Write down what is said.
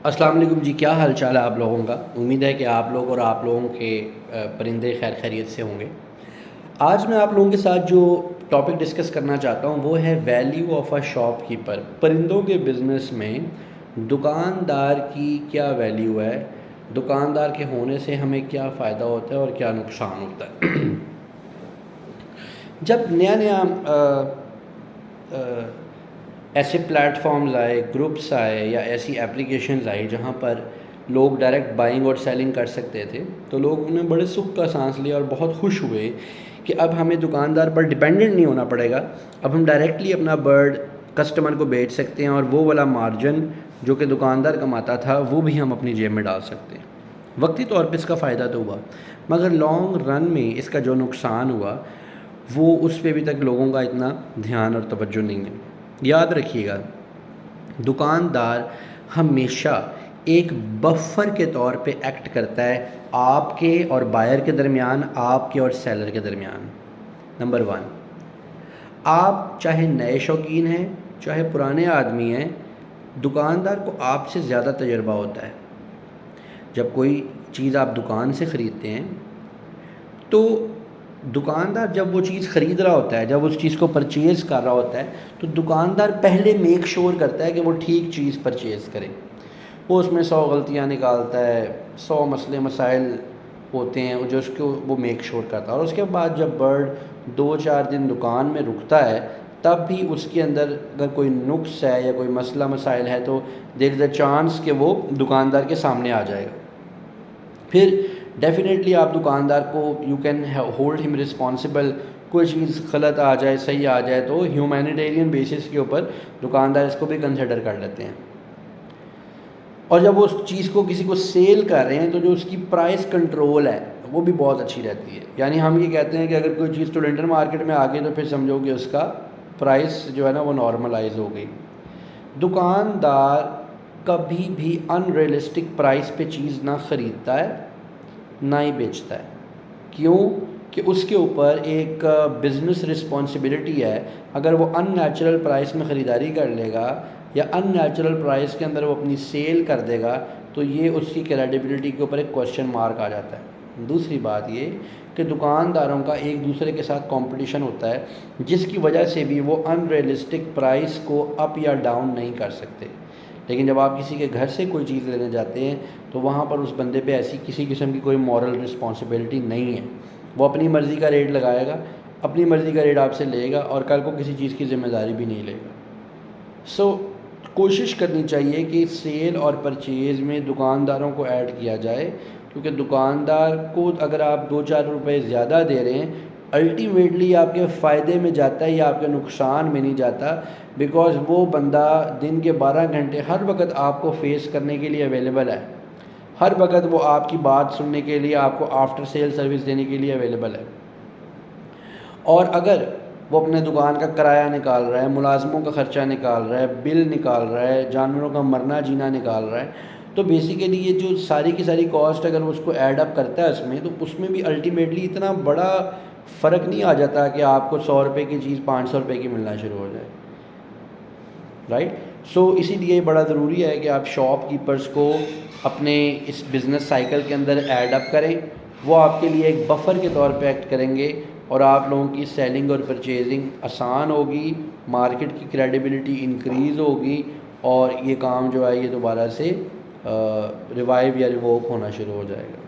السلام علیکم جی، کیا حال چال ہے آپ لوگوں کا؟ امید ہے کہ آپ لوگ اور آپ لوگوں کے پرندے خیر خیریت سے ہوں گے۔ آج میں آپ لوگوں کے ساتھ جو ٹاپک ڈسکس کرنا چاہتا ہوں وہ ہے value of a shop keeper. پرندوں کے بزنس میں دکاندار کی کیا ویلیو ہے، دکاندار کے ہونے سے ہمیں کیا فائدہ ہوتا ہے اور کیا نقصان ہوتا ہے۔ جب نیا نیا ایسے پلیٹ فارمز آئے، گروپس آئے یا ایسی اپلیکیشنز آئی جہاں پر لوگ ڈائریکٹ بائنگ اور سیلنگ کر سکتے تھے، تو لوگوں نے بڑے سکھ کا سانس لیا اور بہت خوش ہوئے کہ اب ہمیں دکاندار پر ڈیپینڈنٹ نہیں ہونا پڑے گا، اب ہم ڈائریکٹلی اپنا برڈ کسٹمر کو بیچ سکتے ہیں اور وہ والا مارجن جو کہ دکاندار کماتا تھا وہ بھی ہم اپنی جیب میں ڈال سکتے ہیں۔ وقتی طور پہ اس کا فائدہ تو ہوا، مگر لانگ رن میں اس کا جو نقصان ہوا وہ اس پہ ابھی تک لوگوں کا اتنا دھیان اور توجہ نہیں ہے۔ یاد رکھیے گا، دکاندار ہمیشہ ایک بفر کے طور پہ ایکٹ کرتا ہے آپ کے اور بائر کے درمیان، آپ کے اور سیلر کے درمیان۔ نمبر 1، آپ چاہے نئے شوقین ہیں چاہے پرانے آدمی ہیں، دکاندار کو آپ سے زیادہ تجربہ ہوتا ہے۔ جب کوئی چیز آپ دکان سے خریدتے ہیں تو دکاندار جب وہ چیز خرید رہا ہوتا ہے، جب اس چیز کو پرچیز کر رہا ہوتا ہے، تو دکاندار پہلے میک شور کرتا ہے کہ وہ ٹھیک چیز پرچیز کرے۔ وہ اس میں 100 غلطیاں نکالتا ہے، 100 مسئلے مسائل ہوتے ہیں جو اس کو وہ میک شور کرتا ہے، اور اس کے بعد جب برڈ 2-4 دن دکان میں رکتا ہے تب بھی اس کے اندر اگر کوئی نقص ہے یا کوئی مسئلہ مسائل ہے تو دیر از اے چانس کہ وہ دکاندار کے سامنے آ جائے گا۔ پھر ڈیفینیٹلی آپ دکاندار کو یو کین ہولڈ ہم رسپانسبل، کوئی چیز غلط آ جائے صحیح آ جائے تو ہیومینیٹیرین بیسس کے اوپر دکاندار اس کو بھی کنسیڈر کر لیتے ہیں۔ اور جب وہ اس چیز کو کسی کو سیل کر رہے ہیں تو جو اس کی پرائس کنٹرول ہے وہ بھی بہت اچھی رہتی ہے۔ یعنی ہم یہ کہتے ہیں کہ اگر کوئی چیز اسٹوڈنٹر مارکیٹ میں آ گئی تو پھر سمجھو کہ اس کا پرائس جو ہے نا وہ نارملائز ہو گئی۔ دکاندار کبھی بھی ان ریئلسٹک پرائس پہ چیز نہ خریدتا ہے نہ ہی بیچتا ہے۔ کیوں؟ کہ اس کے اوپر ایک بزنس رسپانسبلٹی ہے۔ اگر وہ ان نیچرل پرائس میں خریداری کر لے گا یا ان نیچرل پرائس کے اندر وہ اپنی سیل کر دے گا تو یہ اس کی کریڈیبلٹی کے اوپر ایک کوشچن مارک آ جاتا ہے۔ دوسری بات یہ کہ دکانداروں کا ایک دوسرے کے ساتھ کمپٹیشن ہوتا ہے جس کی وجہ سے بھی وہ ان ریئلسٹک پرائس کو اپ یا ڈاؤن نہیں کر سکتے۔ لیکن جب آپ کسی کے گھر سے کوئی چیز لینے جاتے ہیں تو وہاں پر اس بندے پہ ایسی کسی قسم کی کوئی مورل رسپانسبلٹی نہیں ہے۔ وہ اپنی مرضی کا ریٹ لگائے گا، اپنی مرضی کا ریٹ آپ سے لے گا اور کل کو کسی چیز کی ذمہ داری بھی نہیں لے گا۔ کوشش کرنی چاہیے کہ سیل اور پرچیز میں دکانداروں کو ایڈ کیا جائے، کیونکہ دکاندار کو اگر آپ 2-4 روپے زیادہ دے رہے ہیں الٹیمیٹلی آپ کے فائدے میں جاتا ہے یا آپ کے نقصان میں نہیں جاتا، بیکاز وہ بندہ دن کے 12 گھنٹے ہر وقت آپ کو فیس کرنے کے لیے اویلیبل ہے، ہر وقت وہ آپ کی بات سننے کے لیے، آپ کو آفٹر سیل سروس دینے کے لیے اویلیبل ہے۔ اور اگر وہ اپنے دکان کا کرایہ نکال رہا ہے، ملازموں کا خرچہ نکال رہا ہے، بل نکال رہا ہے، جانوروں کا مرنا جینا نکال رہا ہے، تو بیسیکلی یہ جو ساری کی ساری کاسٹ اگر وہ اس کو ایڈ اپ کرتا ہے اس میں، تو اس میں بھی الٹیمیٹلی اتنا بڑا فرق نہیں آ جاتا کہ آپ کو 100 روپے کی چیز 500 روپے کی ملنا شروع ہو جائے، رائٹ؟ اسی لیے بڑا ضروری ہے کہ آپ شاپ کیپرز کو اپنے اس بزنس سائیکل کے اندر ایڈ اپ کریں۔ وہ آپ کے لیے ایک بفر کے طور پہ ایکٹ کریں گے اور آپ لوگوں کی سیلنگ اور پرچیزنگ آسان ہوگی، مارکیٹ کی کریڈیبلٹی انکریز ہوگی اور یہ کام جو ہے یہ دوبارہ سے ریوائیو یا ریووک ہونا شروع ہو جائے گا۔